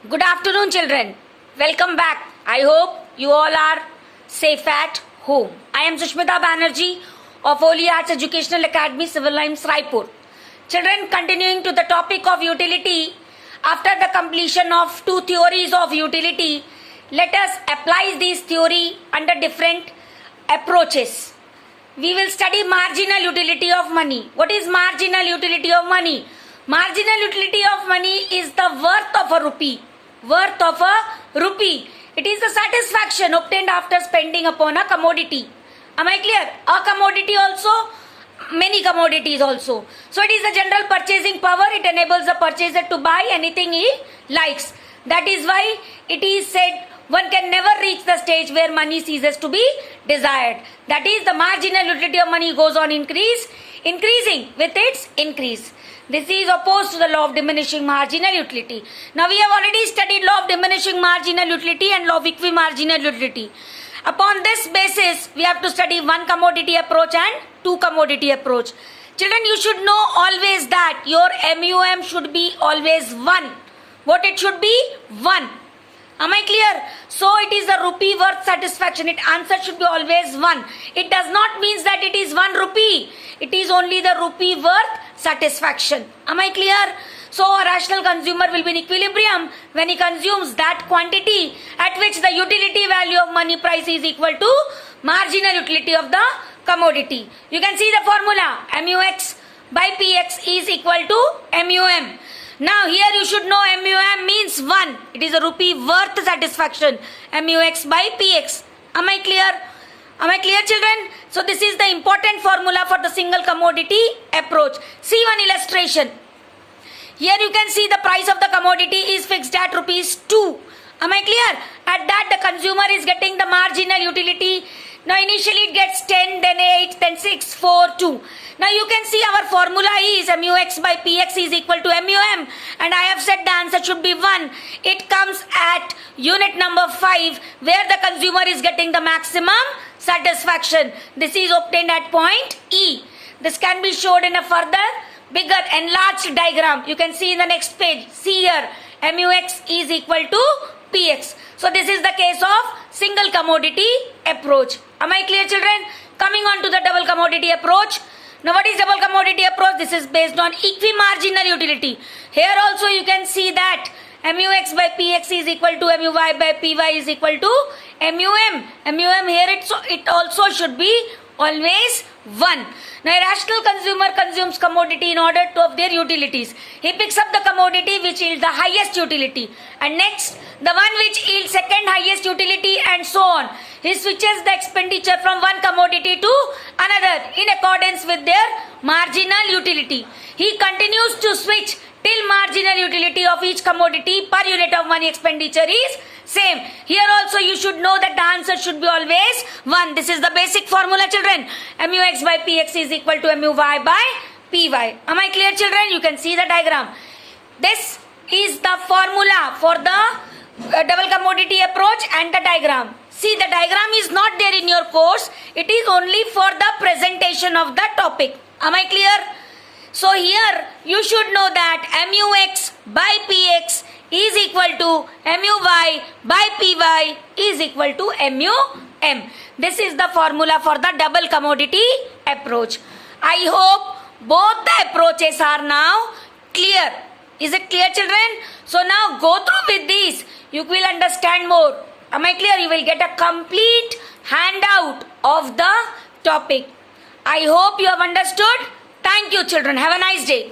Good afternoon, children. Welcome back. I hope you all are safe at home. I am Sushmita Banerjee of Holy Arts Educational Academy, Civil Lines, Raipur. Children, continuing to the topic of utility, after the completion of two theories of utility, let us apply this theory under different approaches. We will study marginal utility of money. What is marginal utility of money? Marginal utility of money is the worth of a rupee. Worth of a rupee. It is the satisfaction obtained after spending upon a commodity. Am I clear? A commodity also, many commodities also. So it is the general purchasing power. It enables the purchaser to buy anything he likes. That is why it is said one can never reach the stage where money ceases to be desired. That is, the marginal utility of money goes on increasing with its increase. This is opposed to the law of diminishing marginal utility. Now we have already studied law of diminishing marginal utility and law of equimarginal utility. Upon this basis, we have to study one commodity approach and two commodity approach. Children, you should know always that your MUM should be always 1. What it should be? 1. Am I clear? So it is the rupee worth satisfaction. Its answer should be always 1. It does not mean that it is 1 rupee. It is only the rupee worth satisfaction. Am I clear? So a rational consumer will be in equilibrium when he consumes that quantity at which the utility value of money price is equal to marginal utility of the commodity. You can see the formula. MUX by PX is equal to MUM. Now here you should know MUM means 1. It is a rupee worth satisfaction. MUX by PX. Am I clear? Am I clear, children? So this is the important formula for the single commodity approach. See one illustration. Here you can see the price of the commodity is fixed at rupees 2. Am I clear? At that the consumer is getting the marginal utility. Now initially it gets 10, then 8, then 6, 4, 2. Now you can see our formula is MUX by PX is equal to MUM, and I have said the answer should be 1. It comes at unit number 5 where the consumer is getting the maximum satisfaction. This is obtained at point E. This can be showed in a further bigger enlarged diagram. You can see in the next page. See here, MUX is equal to PX. So this is the case of single commodity approach. Am I clear, children? Coming on to the double commodity approach. Now what is double commodity approach? This is based on equimarginal utility. Here also you can see that MUX by PX is equal to MUY by PY is equal to MUM. MUM here it also should be always 1. Now a rational consumer consumes commodity in order to of their utilities. He picks up the commodity which yields the highest utility, and next the one which yields second highest utility, and so on. He switches the expenditure from one commodity to another in accordance with their marginal utility. He continues to switch till marginal utility of each commodity per unit of money expenditure is same. Here also you should know that the answer should be always 1. This is the basic formula, children. MUX by PX is equal to MUY by PY. Am I clear, children? You can see the diagram. This is the formula for the double commodity approach and the diagram. See, the diagram is not there in your course. It is only for the presentation of the topic. Am I clear? So here you should know that MUX by PX is equal to MUY by PY is equal to MUM. This is the formula for the double commodity approach. I hope both the approaches are now clear. Is it clear, children? So now go through with these. You will understand more. Am I clear? You will get a complete handout of the topic. I hope you have understood. Thank you, children. Have a nice day.